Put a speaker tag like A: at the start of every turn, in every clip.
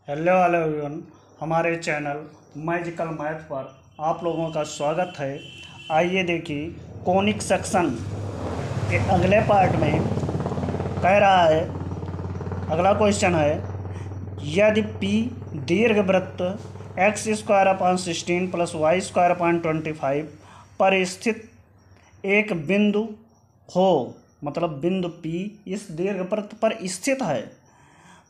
A: Hello hello everyone. हमारे channel magical math पर आप लोगों का स्वागत है। आइए देखिए, कॉनिक सेक्शन के अगले पार्ट में कह रहा है, अगला क्वेश्चन है, यदि पी दीर्घवृत्त x square upon 16 plus y square upon 25 पर स्थित एक बिंदु हो, मतलब बिंदु पी इस दीर्घवृत्त पर स्थित है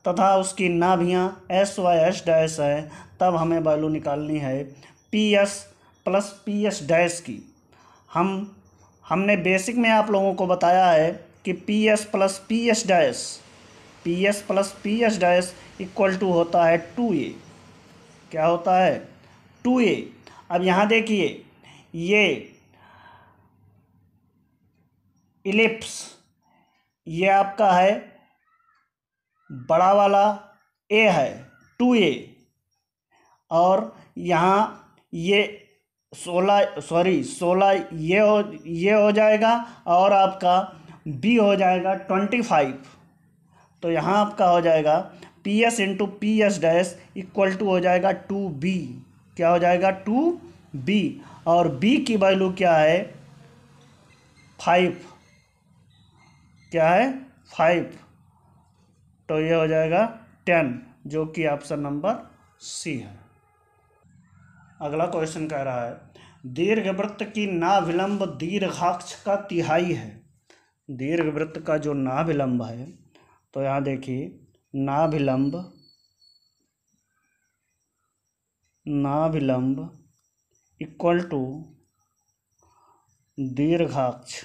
A: तथा उसकी नाभियाँ एस व एस डैश है, तब हमें वैल्यू निकालनी है P S plus P S dash की। हमने बेसिक में आप लोगों को बताया है कि P S plus P S dash equal to होता है 2a। क्या होता है? 2a। अब यहाँ देखिए, ये इलिप्स ये आपका है बड़ा वाला ए है 2a, और यहाँ ये 16 ये हो जाएगा, और आपका b हो जाएगा 25। तो यहाँ आपका हो जाएगा P S into P S dash equal to हो जाएगा 2b। क्या हो जाएगा? 2b। और b की वैल्यू क्या है? 5। क्या है? 5। तो ये हो जाएगा 10, जो कि ऑप्शन नंबर सी है। अगला क्वेश्चन कह रहा है, दीर्घवृत्त की नाभिलंब दीर्घाक्ष का तिहाई है। दीर्घवृत्त का जो नाभिलंब है, तो यहाँ देखिए, नाभिलंब इक्वल टू दीर्घाक्ष।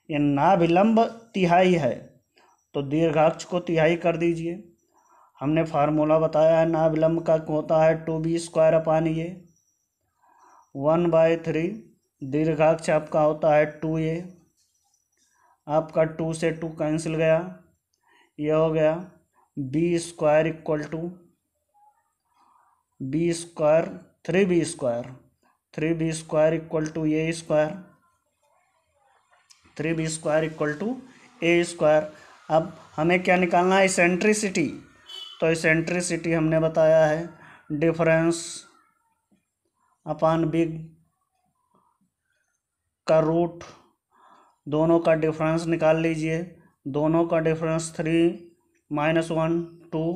A: ये नाभिलंब तिहाई है, तो दीर्घाक्ष को तिहाई कर दीजिए। हमने फार्मूला बताया है नाभिलंब का, होता है 2b स्क्वायर अपान ये 1/3। दीर्घाक्ष आपका होता है 2a। आपका 2 से 2 कैंसिल गया, यह हो गया b square equal to b square 3b square equal to a square, 3b square equal to a square. अब हमें क्या निकालना है? इसेंट्रिसिटी। तो इसेंट्रिसिटी हमने बताया है डिफरेंस अपान बिग का रूट, दोनों का डिफरेंस निकाल लीजिए। दोनों का डिफरेंस 3 -1 2,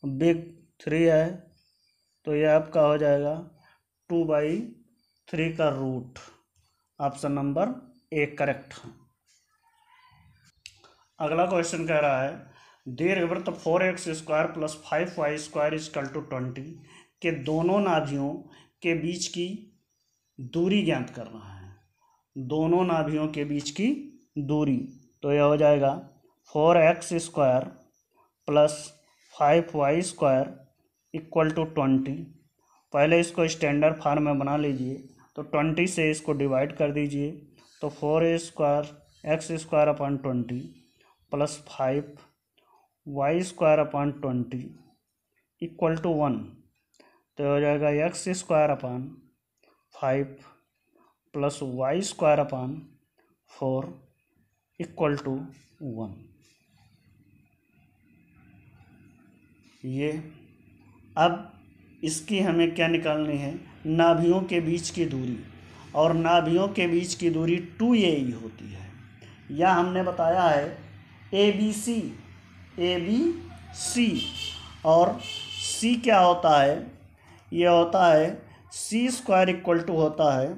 A: बिग 3 है, तो ये आपका हो जाएगा 2/3 का रूट। Option number A correct. अगला क्वेश्चन कह रहा है, दीर्घवृत्त 4x square plus 5y square equal to 20 के दोनों नाभियों के बीच की दूरी ज्ञात करना है। दोनों नाभियों के बीच की दूरी, तो यह हो जाएगा 4x square plus 5y square equal to 20। पहले इसको स्टैंडर्ड फॉर्म में बना लीजिए, तो 20 से इसको डिवाइड कर दीजिए, तो 4a square x square upon 20 plus 5y square upon 20 equal to 1। तो हो जाएगा x square upon 5 plus y square upon 4 equal to 1। ये अब इसकी हमें क्या निकालनी है? नाभियों के बीच की दूरी, और नाभियों के बीच की दूरी 2a ही होती है। या हमने बताया है ए बी सी, और c क्या होता है? यह होता है c स्क्वायर इक्वल टू होता है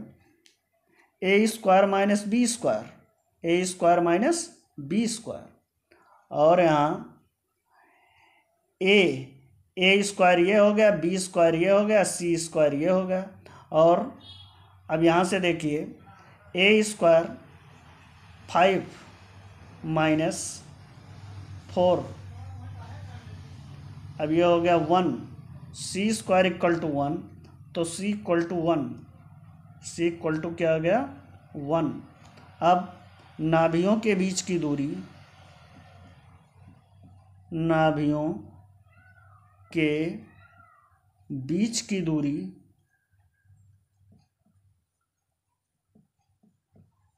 A: ए स्क्वायर माइनस बी स्क्वायर। और यहाँ ए स्क्वायर ये हो गया, बी स्क्वायर ये हो गया, सी स्क्वायर ये हो गया। और अब यहाँ से देखिए, ए स्क्वायर 5 माइनस 4, अब ये हो गया 1। सी स्क्वायर इक्वल टू 1, तो C equal to 1, C equal to क्या हो गया? 1। अब नाभियों के बीच की दूरी, नाभियों के बीच की दूरी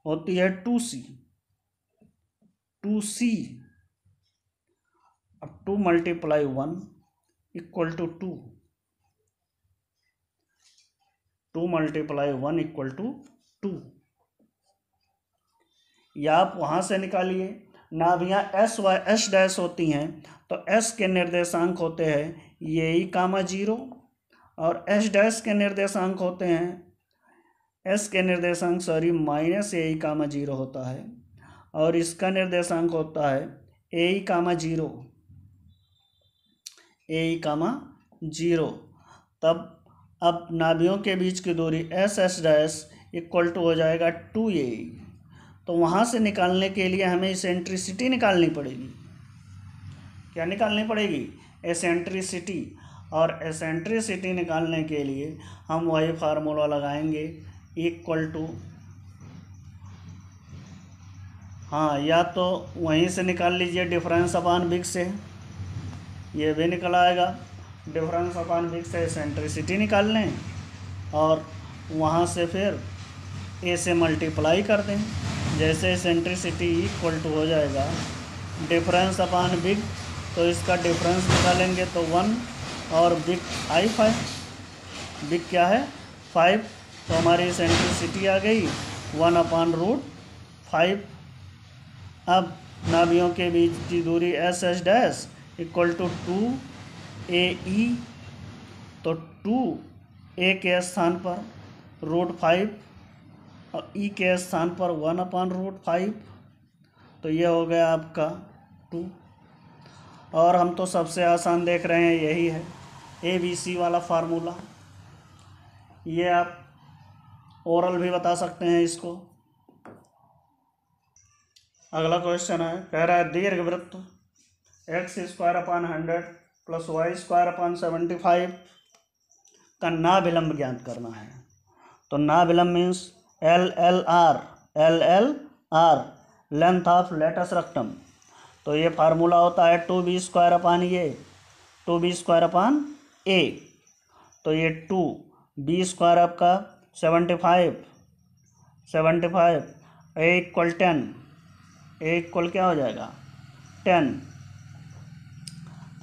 A: होती है 2c। अब 2 multiply 1 equal to 2, 2 multiply 1 equal to 2। या आप वहाँ से निकालिए, नाभियाँ एस वाई एस डैश होती हैं तो एस के निर्देशांक होते हैं ये ई कामा 0 और एस डैश के निर्देशांक होते हैं, एस के निर्देशांक सॉरी माइनस ए ई कामा 0 होता है और इसका निर्देशांक होता है ए ई कामा 0, ए ई कामा 0। तब अब नाभियों के बीच की दूरी S S dash equal to हो जाएगा 2a। तो वहाँ से निकालने के लिए हमें इसेंट्रिसिटी निकालनी पड़ेगी। क्या निकालनी पड़ेगी? एसेंट्रिसिटी। और एसेंट्रिसिटी निकालने के लिए हम वही फार्मूला लगाएंगे इक्वल टू, हाँ या तो वहीं से निकाल लीजिए डिफरेंस अपॉन बिग से, ये भी निकल आएगा। डिफरेंस अपॉन बिग से एसेंट्रिसिटी निकाल लें और वहाँ से फिर ए से मल्टीप्लाई कर दें। जैसे एसेंट्रिसिटी इक्वल टू हो जाएगा डिफरेंस अपॉन बिग, तो इसका डिफरेंस निकालेंगे तो 1 और बिग 5 है, बिग क्या है 5, तो हमारी एसेंट्रिसिटी आ गई 1/√5। अब नाभियों के बीच की दूरी S S dash equal to 2AE, तो 2A के स्थान पर √5 और E के स्थान पर 1/√5, तो ये हो गया आपका 2। और हम तो सबसे आसान देख रहे हैं यही है ABC वाला फार्मूला, ये आप ओरल भी बता सकते हैं इसको। अगला क्वेश्चन है, कह रहा है दीर्घवृत्त x²/100 + y²/75 का नाभिलंब ज्ञात करना है। तो नाभिलंब means LLR length of latus rectum. तो ये फार्मूला होता है 2b² A। तो ये 2b² आपका 75 A इक्वल 10, ए इक्वल क्या हो जाएगा 10।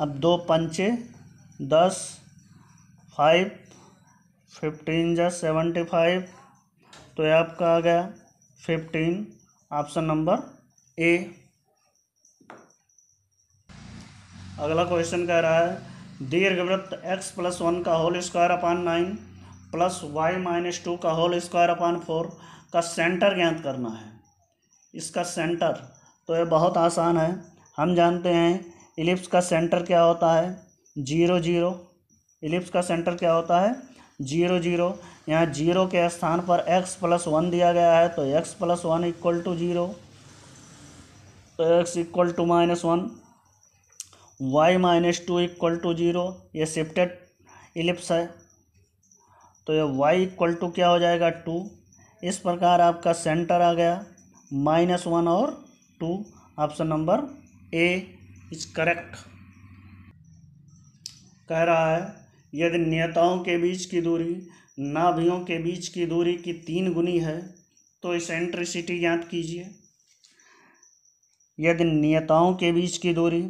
A: अब 2 पंचे 10, 5 15 जा 75, तो ये आपका आ गया 15, ऑप्शन नंबर ए। अगला क्वेश्चन कह रहा है दीर्घवृत्त x+1 का होल स्क्वायर अपॉन 9 + y-2 का होल स्क्वायर अपॉन 4 का सेंटर ज्ञात करना है। इसका सेंटर तो ये बहुत आसान है, हम जानते हैं इलिप्स का सेंटर क्या होता है 0 0। इलिप्स का सेंटर क्या होता है 0 0। यहाँ 0 के स्थान पर x+1 दिया गया है तो x+1 इक्वल टू 0, तो x equal to -1, y-2 equal to 0। ये शिफ्टेड इलिप्स है तो ये y इक्वल टू क्या हो जाएगा 2। इस प्रकार आपका सेंटर आ गया -1 और 2, option number A is correct. कह रहा है यदि नियताओं के बीच की दूरी नाभियों के बीच की दूरी की 3 गुनी है तो इसेंट्रिसिटी ज्ञात कीजिए। यदि नियताओं के बीच की दूरी,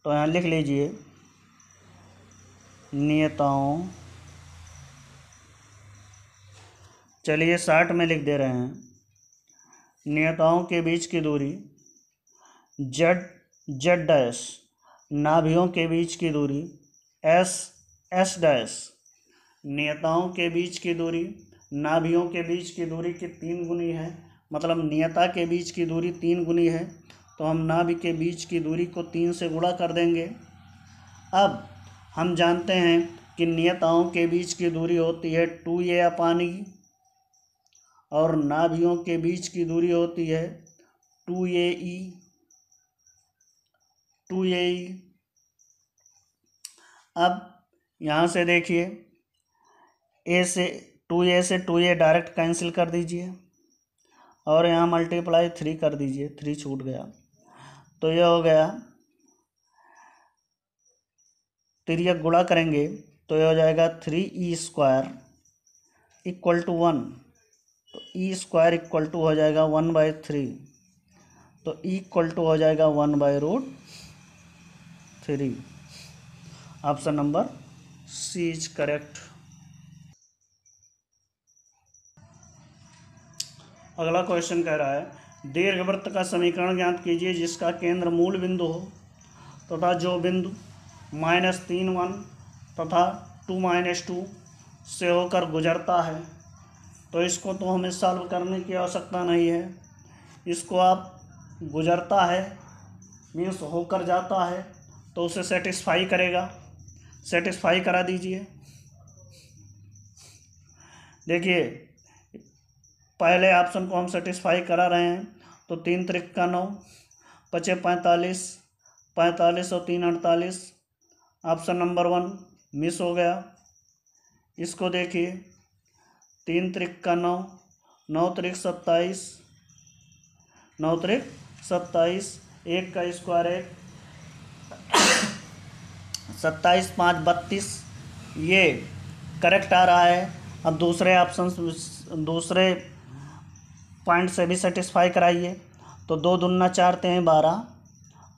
A: तो यहाँ लिख लीजिए नियताओं, चलिए 60 में लिख दे रहे हैं, नियताओं के बीच की दूरी z डैश, नाभियों के बीच की दूरी s डैश, नियताओं के बीच की दूरी नाभियों के बीच की दूरी की 3 गुनी है, मतलब नियता के बीच की दूरी 3 गुनी है तो हम नाभि के बीच की दूरी को 3 से गुणा कर देंगे। अब हम जानते हैं कि नियताओं के बीच की दूरी होती है 2a/e और नाभियों के बीच की दूरी होती है 2ae। अब यहाँ से देखिए a से 2a से 2a डायरेक्ट कैंसिल कर दीजिए और यहाँ मल्टीप्लाई 3 कर दीजिए, 3 छूट गया तो यह हो गया, तिर्यक गुणा करेंगे तो यह हो जाएगा 3e² इक्वल टू 1, तो e² इक्वल टू हो जाएगा 1/3, तो e इक्वल टू हो जाएगा 1/√3। 3। Option number C is correct. अगला क्वेश्चन कह रहा है दीर्घवृत्त का समीकरण ज्ञात कीजिए जिसका केंद्र मूल बिंदु हो तथा जो बिंदु -3 1 तथा 2 से होकर गुजरता है। तो इसको तो हमें सॉल्व करने की आवश्यकता नहीं है, इसको आप गुजरता है मीन्स होकर जाता है तो उसे सेटिस्फाई करेगा, सेटिस्फाई करा दीजिए। देखिए पहले ऑप्शन को हम सेटिस्फाई करा रहे हैं तो 3 त्रिक का 9 बचे 45, 45 और 3 48। ऑप्शन नंबर 1 मिस हो गया। इसको देखिए 3 त्रिक का 9, 9 त्रिक 27, 9 त्रिक 27, 1 का स्क्वायर 1, 27 5 32, ये करेक्ट आ रहा है। अब दूसरे ऑप्शन दूसरे पॉइंट से भी सेटिस्फाई कराइए। तो 2 दूना 4 तें 12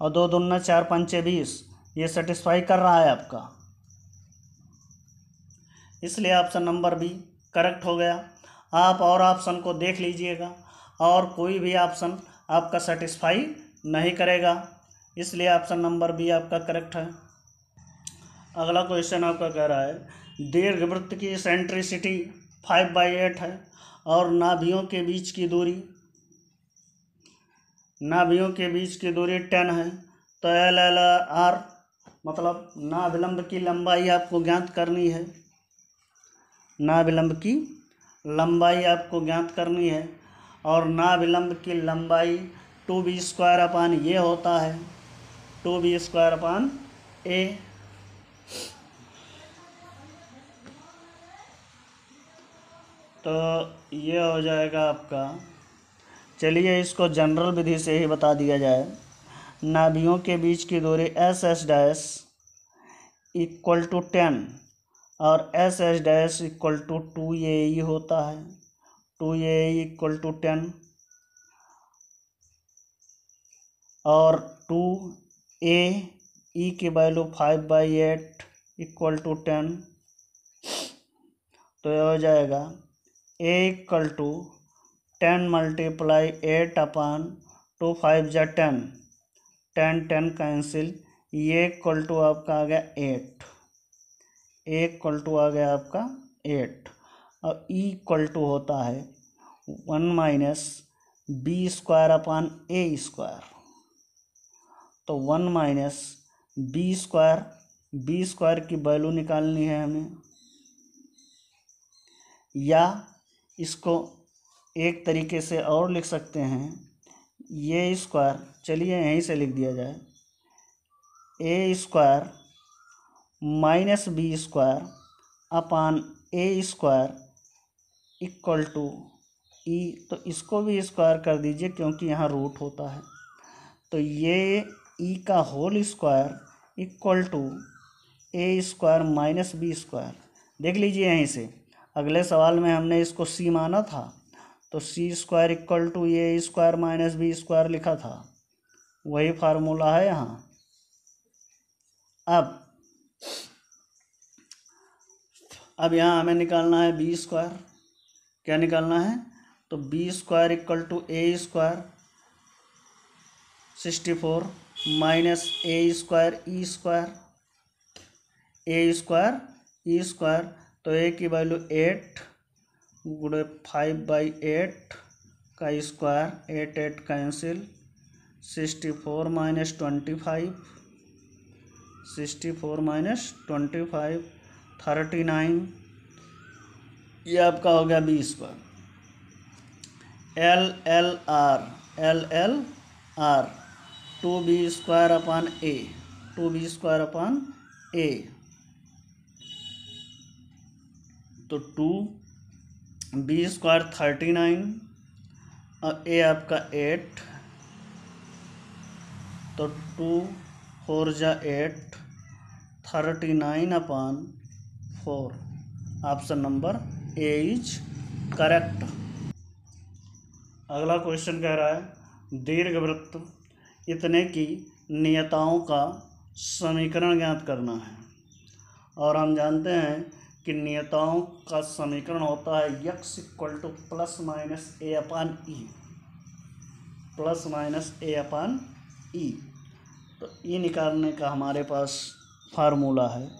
A: और 2 दूना 4 पंचे 20, ये सेटिस्फाई कर रहा है आपका, इसलिए ऑप्शन नंबर बी करेक्ट हो गया। आप और ऑप्शन को देख लीजिएगा और कोई भी ऑप्शन आपका सेटिस्फाई नहीं करेगा, इसलिए ऑप्शन नंबर बी आपका करेक्ट है। अगला क्वेश्चन आपका कह रहा है दीर्घवृत्त की सेंट्रिसिटी 5/8 है और नाभियों के बीच की दूरी 10 है। तो LLR मतलब नाभिलंब की लंबाई आपको ज्ञात करनी है, नाभिलंब की लंबाई आपको ज्ञात करनी है और नाभिलंब की लंबाई 2b² ये होता है 2b²A। तो ये हो जाएगा आपका, चलिए इसको जनरल विधि से ही बता दिया जाए। नाभियों के बीच की दूरी SS' इक्वल टू 10 और SS' इक्वल टू 2AE होता है, 2AE इक्वल टू 10 और 2AE की वैल्यू 5/8 इक्वल टू 10। तो यह हो जाएगा A इक्वल टू 10 मल्टीप्लाई 8/2 5 जा 10, 10 कैंसिल, ये इक्वल टू आपका आ गया 8, A इक्वल टू आ गया आपका 8 और E इक्वल टू होता है 1 - b²/A²। तो 1 - b² की वैल्यू निकालनी है हमें, या इसको एक तरीके से और लिख सकते हैं, ये स्क्वायर, चलिए यहीं से लिख दिया जाए, A² - b²/A² equal to E। तो इसको भी स्क्वायर कर दीजिए क्योंकि यहाँ रूट होता है। तो ये E का whole square equal to A² - b²। देख लीजिए यहीं से, अगले सवाल में हमने इसको C माना था तो C² equal to A² - b² लिखा था, वही फार्मूला है यहाँ। अब यहाँ हमें निकालना है b²। क्या निकालना है? तो b² equal to A² 64 minus A² तो A की वैल्यू 8 गुणे 5/8 का स्क्वायर, 8 कैंसिल, 64 - 25, 64 - 25 39, ये आपका हो गया b²। LLR 2b²/A, 2b²/A। तो 2b² 39 और A आपका 8, तो 2 4 जा 8, 39/4। Option number A is correct. अगला क्वेश्चन कह रहा है दीर्घवृत्त इतने की नियताओं का समीकरण ज्ञात करना है। और हम जानते हैं कि नियताओं का समीकरण होता है x equal to plus minus a upon e, plus minus a upon e. तो ई निकालने का हमारे पास फार्मूला है।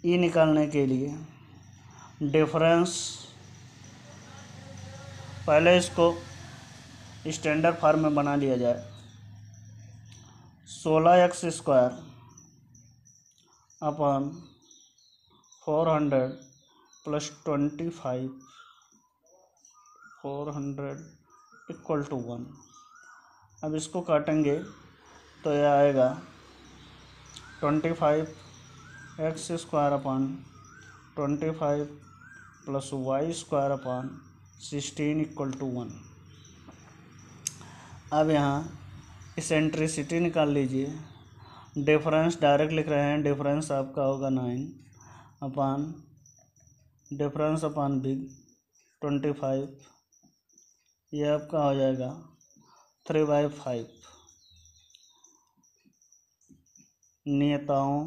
A: ई निकालने के लिए डिफरेंस, पहले इसको स्टैंडर्ड फॉर्म में बना लिया जाए। 16x square upon 400 plus 25 400 equal to 1। अब इसको काटेंगे तो यह आएगा 25x square upon 25 plus y square upon 16 equal to 1। अब यहाँ इसेंट्रिसिटी निकाल लीजिए। डिफरेंस डायरेक्ट लिख रहे हैं, डिफरेंस आपका होगा 9 अपान डिफरेंस अपान बिग 25, ये आपका हो जाएगा 3/5। नियताओं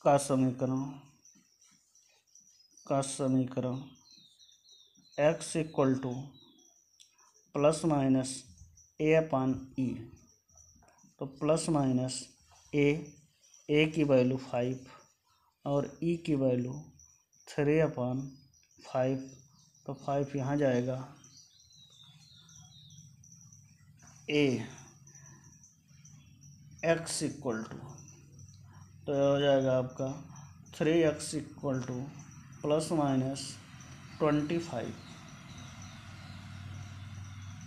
A: का समीकरण x equal to plus minus a upon e. तो प्लस माइनस ए की वैल्यू 5 और ई की वैल्यू 3/5। तो 5 यहाँ जाएगा। ए x इक्वल टू, तो यह हो जाएगा आपका 3x equal to plus minus 25,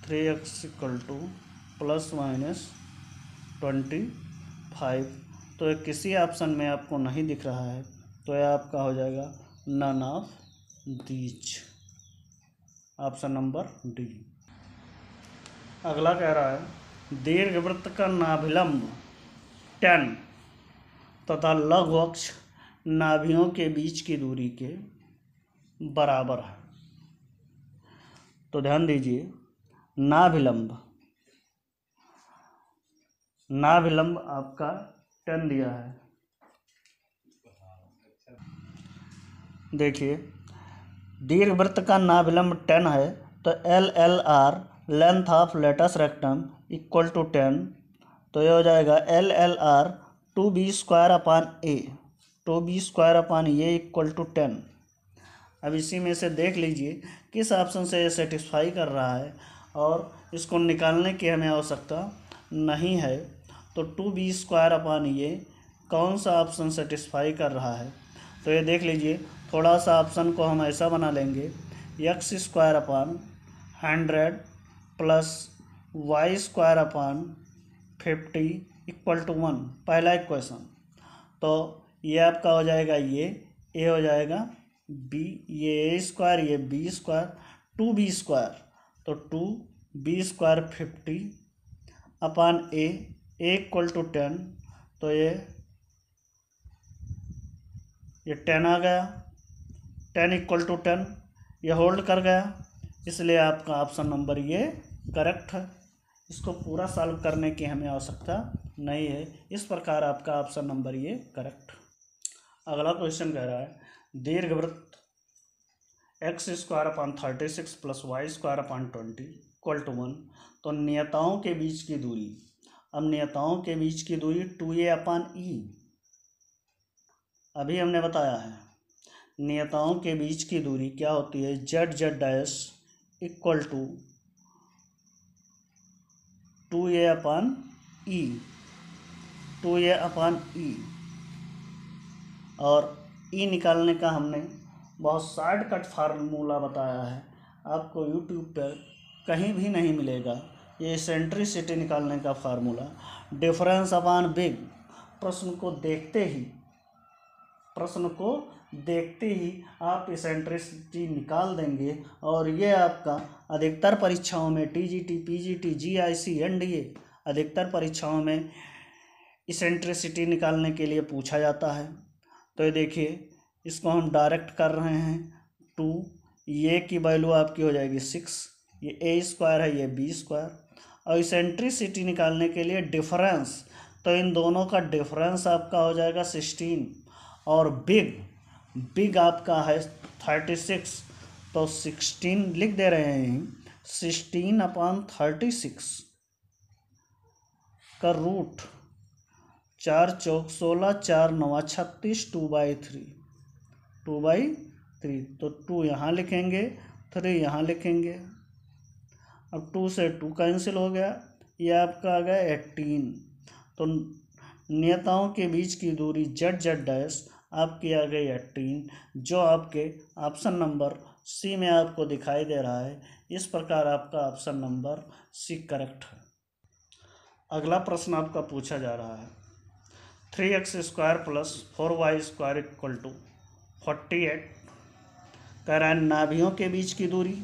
A: 3x equal to plus minus 25। तो ये किसी ऑप्शन में आपको नहीं दिख रहा है, तो यह आपका हो जाएगा none of these, option number D. अगला कह रहा है दीर्घवृत्त का नाभिलंब 10 तथा लघु अक्ष नाभियों के बीच की दूरी के बराबर है। तो ध्यान दीजिए, नाभिलंब आपका 10 दिया है। देखिए, दीर्घवृत्त का नाभिलंब 10 है, तो LLR length of latus rectum equal to 10। तो ये हो जाएगा LLR 2b square upon a, 2b square upon a equal to 10। अब इसी में से देख लीजिए किस ऑप्शन से ये सेटिस्फाई कर रहा है, और इसको निकालने की हमें आवश्यकता नहीं है। तो 2b स्क्वायर अपान ये कौन सा ऑप्शन सेटिस्फाई कर रहा है, तो ये देख लीजिए। थोड़ा सा ऑप्शन को हम ऐसा बना लेंगे, x square upon 100 plus y square upon 50 equal to 1, पहला इक्वेशन। तो ये आपका हो जाएगा, ये हो जाएगा b, ये a स्क्वायर, ये b स्क्वायर, 2b स्क्वायर, तो 2b square 50 upon a equal to 10। तो ये 10 आ गया, 10 इक्वल टू 10, ये होल्ड कर गया, इसलिए आपका ऑप्शन नंबर ये करेक्ट है। इसको पूरा सॉल्व करने की हमें आवश्यकता नहीं है, इस प्रकार आपका ऑप्शन नंबर ये करेक्ट। अगला क्वेश्चन कह रहा है दीर्घवृत्त x square upon 36 plus y square upon 20 equal to 1। तो नियताओं के बीच की दूरी, अब नियताओं के बीच की दूरी 2a अपान ई, अभी हमने बताया है। नियताओं के बीच की दूरी क्या होती है, z dash equal to 2a upon e, 2a upon e. और ई निकालने का हमने बहुत शॉर्टकट फार्मूला बताया है, आपको यूट्यूब पर कहीं भी नहीं मिलेगा। ये इसेंट्रिसिटी निकालने का फार्मूला, डिफरेंस अपान बिग। प्रश्न को देखते ही आप इसेंट्रिसिटी निकाल देंगे, और ये आपका अधिकतर परीक्षाओं में TGT, PGT, GIC, NDA अधिकतर परीक्षाओं में इसेंट्रिसिटी निकालने के लिए पूछा जाता है। तो ये देखिए, इसको हम डायरेक्ट कर रहे हैं। 2, ये की वैल्यू आपकी हो जाएगी 6, ये ए स्क्वायर है, ये बी स्क्वायर। और इसेंट्रिसिटी निकालने के लिए डिफरेंस, तो इन दोनों का डिफरेंस आपका हो जाएगा 16, और बिग आपका है 36, तो 16 लिख दे रहे हैं, 16/36 का रूट 4 चौक 16, 4 9 36, 2/3, 2/3, तो 2 यहाँ लिखेंगे, 3 यहाँ लिखेंगे। अब 2 से 2 कैंसिल हो गया, ये आपका आ गया 18। तो नियताओं के बीच की दूरी z आपकी आ गई 18, जो आपके ऑप्शन नंबर सी में आपको दिखाई दे रहा है। इस प्रकार आपका ऑप्शन नंबर सी करेक्ट है। अगला प्रश्न आपका पूछा जा रहा है 3x² + 4y² = 48। कह रहा है नाभियों के बीच की दूरी,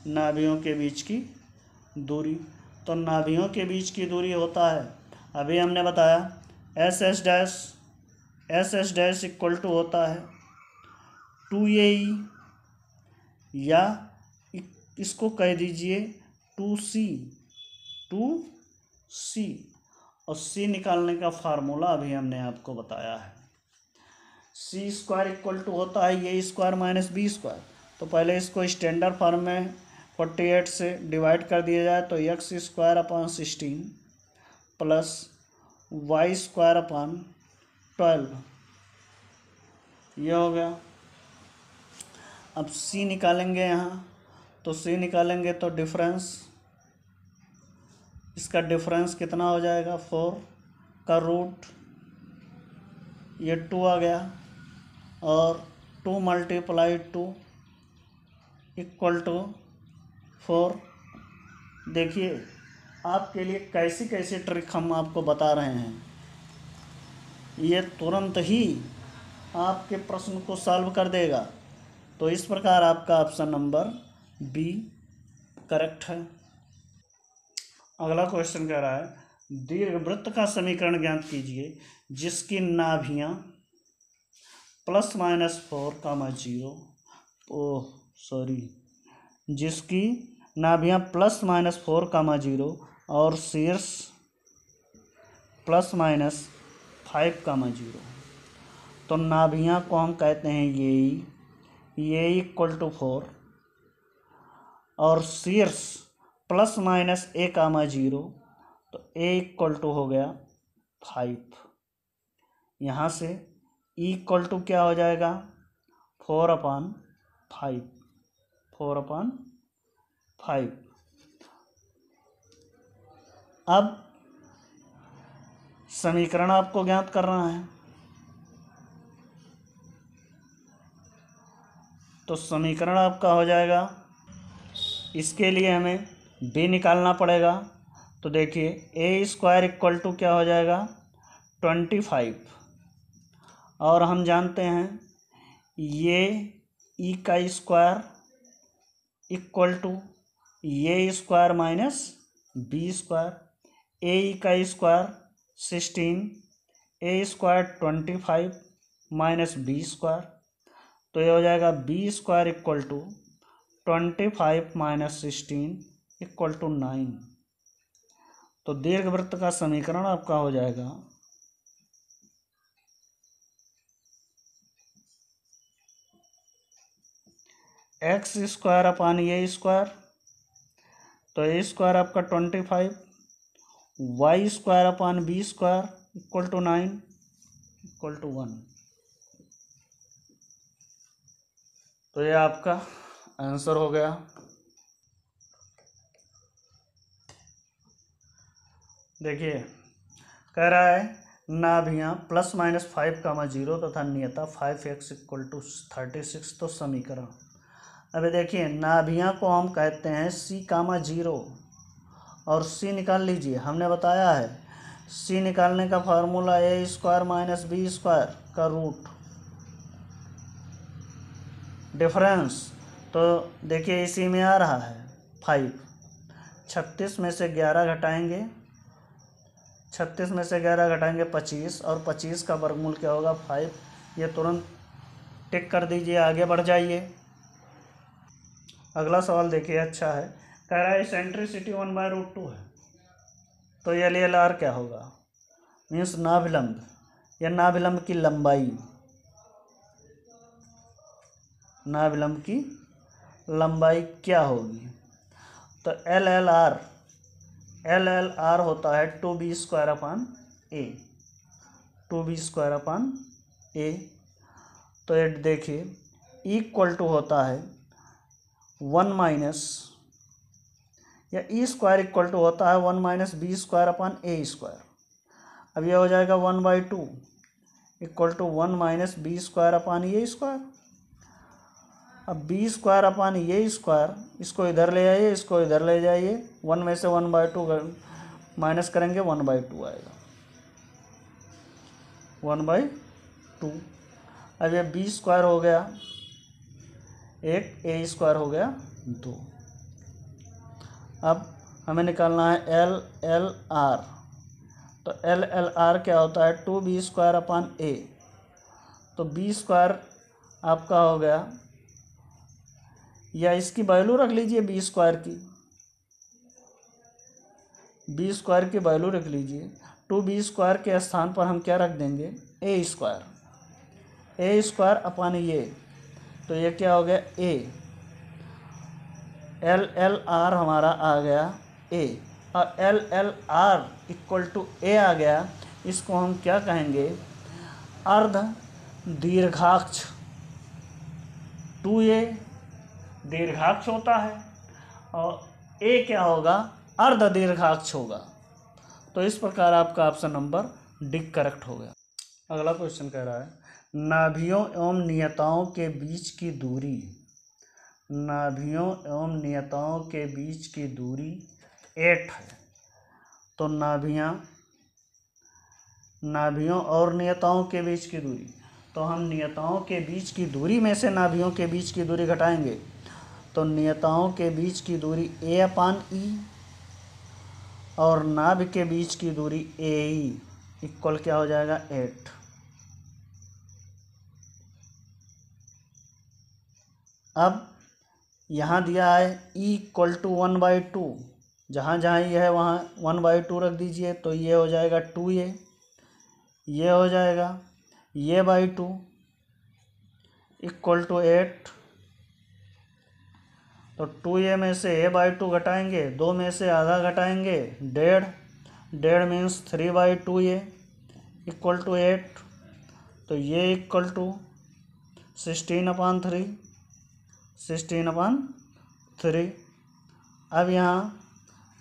A: नाभियों के बीच की दूरी। तो नाभियों के बीच की दूरी होता है, अभी हमने बताया SS' इक्वल टू होता है 2AE, या इसको कह दीजिए 2C, और C निकालने का फार्मूला अभी हमने आपको बताया है। C² इक्वल टू होता है A square minus B square. तो पहले इसको स्टैंडर्ड फॉर्म में 48 से डिवाइड कर दिया जाए तो x² प्लस y² 12, ये हो गया। अब C निकालेंगे यहाँ, तो C निकालेंगे तो डिफरेंस, इसका डिफरेंस कितना हो जाएगा 4 का रूट, ये 2 आ गया, और 2 × 2 इक्वल टू 4। देखिए आपके लिए कैसी कैसी ट्रिक हम आपको बता रहे हैं, ये तुरंत ही आपके प्रश्न को सॉल्व कर देगा। तो इस प्रकार आपका ऑप्शन नंबर बी करेक्ट है। अगला क्वेश्चन कह रहा है दीर्घवृत्त का समीकरण ज्ञात कीजिए जिसकी नाभियां जिसकी नाभियां +-4, और शीर्ष +-5, तो नाभियां को हम कहते हैं ये इक्वल टू 4, और शीर्ष +-a, तो a इक्वल टू हो गया 5। यहाँ से e इक्वल टू क्या हो जाएगा 4/5, 4/5। अब समीकरण आपको ज्ञात करना है, तो समीकरण आपका हो जाएगा, इसके लिए हमें b निकालना पड़ेगा। तो देखिए a² इक्वल टू क्या हो जाएगा 25, और हम जानते हैं ये e का square equal to a² minus b², a का स्क्वायर 16, a² 25 माइनस b², तो ये हो जाएगा b² equal to 25 minus 16 equal to 9। तो दीर्घवृत्त का समीकरण आपका हो जाएगा x² तो a² आपका 25, y² equal to 9 equal to 1। तो ये आपका आंसर हो गया। देखिए कह रहा है नाभियां +-5, तथा नियता 5x = 36, तो समीकरण। अभी देखिए नाभियां को हम कहते हैं C, 0, और C निकाल लीजिए। हमने बताया है C निकालने का फार्मूला a² माइनस b² का रूट, डिफरेंस, तो देखिए इसी में आ रहा है 5। 36 में से 11 घटाएंगे, 36 में से 11 घटाएंगे 25, और 25 का वर्गमूल क्या होगा 5। ये तुरंत टिक कर दीजिए, आगे बढ़ जाइए। अगला सवाल देखिए, अच्छा है। कह रहा है इसेंट्रिसिटी 1/√2 है, तो एल एल आर क्या होगा, मीन्स नाभिलंब या नाभिलंब की लंबाई, नाभिलंब की लंबाई क्या होगी। तो एल एल आर होता है 2b² a, 2b² a। तो ये देखिए इक्वल टू होता है 1 माइनस, या ई² इक्वल टू होता है 1 - b² a²। अब यह हो जाएगा 1/2 इक्वल टू 1 - b² a²। अब b² इसको इधर ले जाइए, इसको इधर ले जाइए, 1 में से 1/2 माइनस करेंगे, 1/2 आएगा, 1/2। अब ये b² हो गया 1, a² हो गया 2। अब हमें निकालना है एल एल आर। तो एल एल आर क्या होता है 2b² a। तो b² आपका हो गया, या इसकी वैल्यू रख लीजिए b² की, b² की वैल्यू रख लीजिए। 2b² के स्थान पर हम क्या रख देंगे a², a² ये, तो ये क्या हो गया a। एल एल आर हमारा आ गया a, और L L R equal to a आ गया। इसको हम क्या कहेंगे, अर्ध दीर्घाक्ष। 2a दीर्घाक्ष होता है और a क्या होगा, अर्ध दीर्घाक्ष होगा। तो इस प्रकार आपका ऑप्शन नंबर डी करेक्ट हो गया। अगला क्वेश्चन कह रहा है नाभियों एवं नियताओं के बीच की दूरी, नाभियों एवं नियताओं के बीच की दूरी 8 है। तो नाभियों और नियताओं के बीच की दूरी, तो हम नियताओं के बीच की दूरी में से नाभियों के बीच की दूरी घटाएंगे। तो नियताओं के बीच की दूरी a/e और नाभि के बीच की दूरी ae इक्वल क्या हो जाएगा 8। अब यहाँ दिया है e इक्वल टू 1/2, जहाँ जहाँ ये है वहाँ 1/2 रख दीजिए। तो ये हो जाएगा 2a, ये हो जाएगा ये /2 इक्वल टू 8। तो 2a में से a/2 घटाएंगे, 2 में से आधा घटाएंगे 1.5 मीन्स 3/2a इक्वल टू 8। तो ये इक्वल टू 16/3, 16/3। अब यहाँ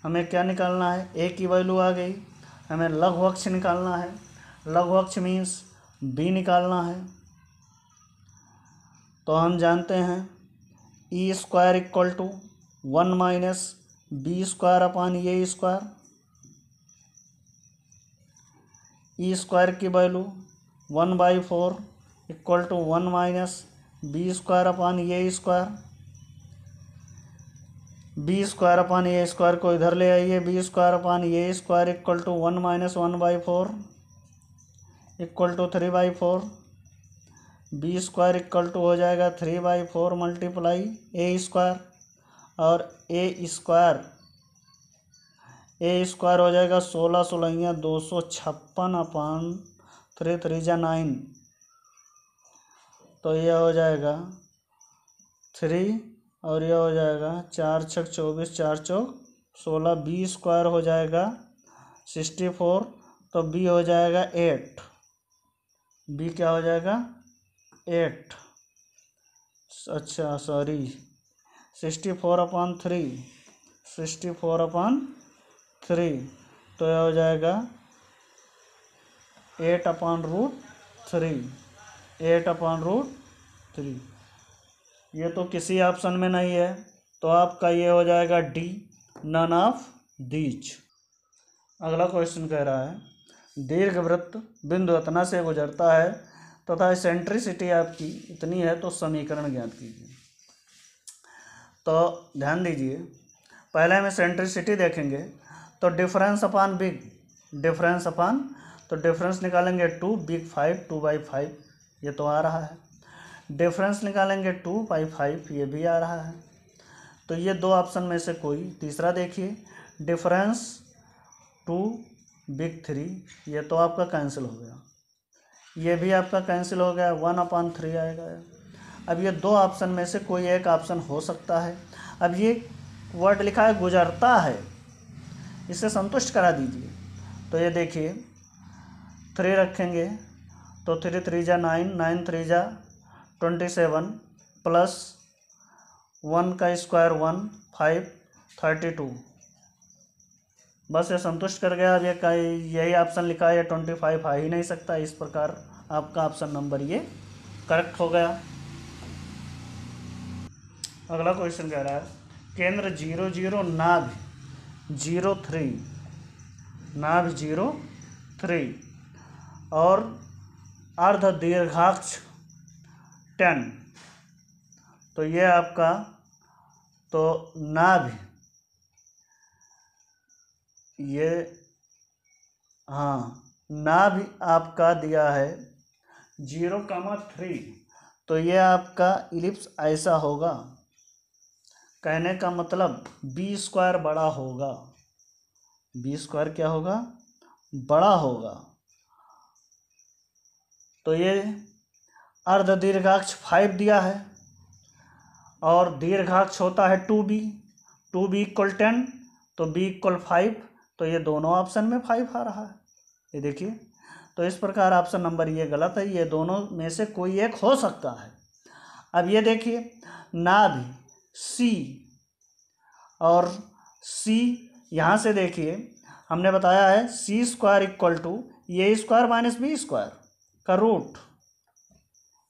A: हमें क्या निकालना है, a की वैल्यू आ गई, हमें लघु अक्ष निकालना है। लघु अक्ष मीन्स b निकालना है। तो हम जानते हैं e² equal to 1 - b² a²। e² की value 1/4 equal to 1 - b² a²। b² को इधर ले आइए, b² a² equal to 1 - 1/4 equal to 3/4। b² equal to हो जाएगा 3/4 मल्टीप्लाई a², और a² हो जाएगा 16 16 256/3 3 9। तो यह हो जाएगा 3, और यह हो जाएगा 4 6 24 4 चौक 16। b² हो जाएगा 64, तो b हो जाएगा 8। b क्या हो जाएगा 8, अच्छा सॉरी 64/3, 64/3। तो यह हो जाएगा 8/√3, 8/√3। ये तो किसी ऑप्शन में नहीं है, तो आपका ये हो जाएगा डी, नन ऑफ दीज। अगला क्वेश्चन कह रहा है दीर्घवृत्त बिंदु इतना से गुजरता है तथा एसेंट्रिसिटी आपकी इतनी है, तो समीकरण ज्ञात कीजिए। तो ध्यान दीजिए, पहले हम एसेंट्रिसिटी देखेंगे। तो डिफरेंस अपॉन बिग, तो डिफरेंस निकालेंगे 2, बिग 5, 2/5 ये तो आ रहा है। डिफरेंस निकालेंगे 2/5, ये भी आ रहा है। तो ये दो ऑप्शन में से कोई। तीसरा देखिए, डिफरेंस 2 बिग 3, ये तो आपका कैंसिल हो गया, ये भी आपका कैंसिल हो गया, 1/3 आएगा। अब ये दो ऑप्शन में से कोई एक ऑप्शन हो सकता है। अब ये वर्ड लिखा है गुजरता है, इसे संतुष्ट करा दीजिए। तो ये देखिए 3 रखेंगे तो 3 3 जा 9, 9 3 जा 27 प्लस 1 का स्क्वायर 1, 5 32, बस ये संतुष्ट कर गया। अब ये का यही ऑप्शन लिखा है, 25 आ ही नहीं सकता। इस प्रकार आपका ऑप्शन नंबर ये करेक्ट हो गया। अगला क्वेश्चन कह रहा है केंद्र 0 0 नाभ 0 3 नाभ 0 3 और अर्ध दीर्घाक्ष 10। तो ये आपका तो नाभ ये हाँ नाभ आपका दिया है 0,3, तो ये आपका इलिप्स ऐसा होगा। कहने का मतलब बी स्क्वायर बड़ा होगा, बी स्क्वायर क्या होगा, बड़ा होगा। तो ये अर्ध दीर्घाक्ष 5 दिया है और दीर्घाक्ष होता है 2b, 2b = 10, तो b = 5, तो ये दोनों ऑप्शन में 5 आ रहा है, ये देखिए। तो इस प्रकार ऑप्शन नंबर ये गलत है, ये दोनों में से कोई एक हो सकता है। अब ये देखिए नाभ सी और सी, यहाँ से देखिए हमने बताया है c square equal to a square minus b square का root,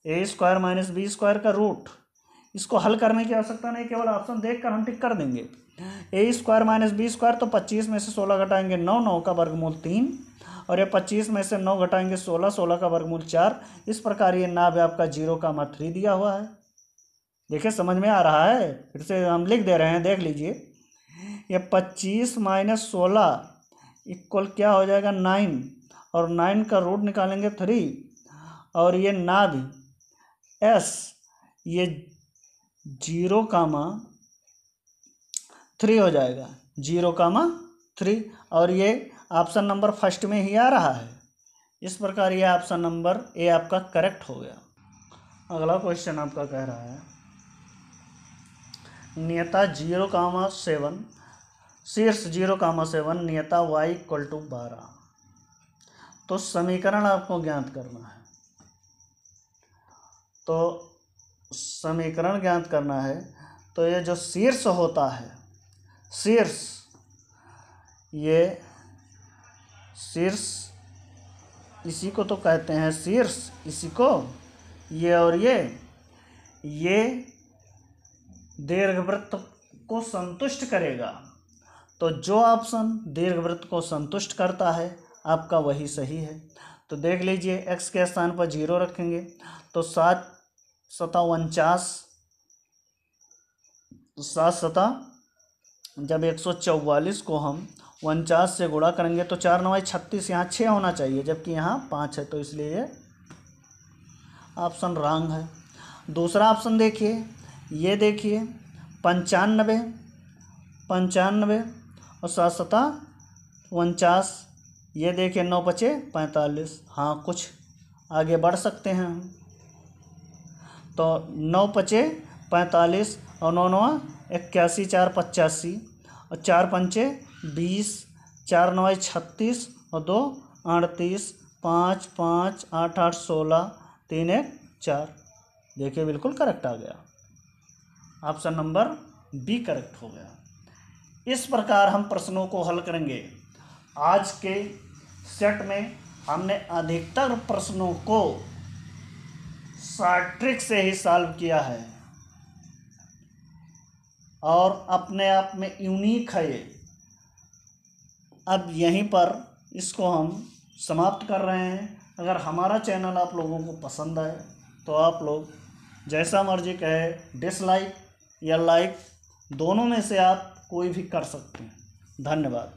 A: a square minus b square का रूट। इसको हल करने की आवश्यकता नहीं, केवल ऑप्शन देखकर हम टिक कर देंगे। ए स्क्वायर माइनस बी स्क्वायर, तो 25 में से 16 घटाएंगे 9, 9 का वर्गमूल 3, और ये 25 में से 9 घटाएंगे 16, 16 का वर्गमूल 4। इस प्रकार ये नाभ आपका 0,3 दिया हुआ है। देखिए समझ में आ रहा है, फिर से हम लिख दे रहे हैं, देख लीजिए। ये 25 - 16 इक्वल क्या हो जाएगा 9, और 9 का रूट निकालेंगे 3, और ये नाभ एस ये 0,3 हो जाएगा, 0,3, और ये ऑप्शन नंबर फर्स्ट में ही आ रहा है। इस प्रकार ये ऑप्शन नंबर ए आपका करेक्ट हो गया। अगला क्वेश्चन आपका कह रहा है नियता 0,7 शीर्ष 0,7 नियता y = 12। तो समीकरण आपको ज्ञात करना है। तो समीकरण ज्ञात करना है, तो ये जो शीर्ष होता है, शीर्ष, ये शीर्ष इसी को तो कहते हैं शीर्ष, इसी को, ये और ये दीर्घवृत्त को संतुष्ट करेगा। तो जो ऑप्शन दीर्घवृत्त को संतुष्ट करता है आपका वही सही है। तो देख लीजिए x के स्थान पर 0 रखेंगे तो 7 सता 49, 7 सता जब 144 को हम 49 से गुणा करेंगे तो 4 9 36, यहाँ 6 होना चाहिए, जबकि यहाँ 5 है, तो इसलिए ये ऑप्शन रॉन्ग है। दूसरा ऑप्शन देखिए, ये देखिए 95 और 7 सता 49, ये देखिए 9 × 5 = 45। हाँ कुछ आगे बढ़ सकते हैं हम। तो 9 × 5 = 45 और 9 9 81, 4 85 और 4 5 20, 4 9 36 और 2 38, 5 5 8 8 16, 3 1 4। देखिए बिल्कुल करेक्ट आ गया, ऑप्शन नंबर बी करेक्ट हो गया। इस प्रकार हम प्रश्नों को हल करेंगे। आज के सेट में हमने अधिकतर प्रश्नों को शॉर्ट ट्रिक से ही सॉल्व किया है और अपने आप में यूनिक है ये। अब यहीं पर इसको हम समाप्त कर रहे हैं। अगर हमारा चैनल आप लोगों को पसंद आए तो आप लोग जैसा मर्जी कहे, डिसलाइक या लाइक, दोनों में से आप कोई भी कर सकते हैं। धन्यवाद।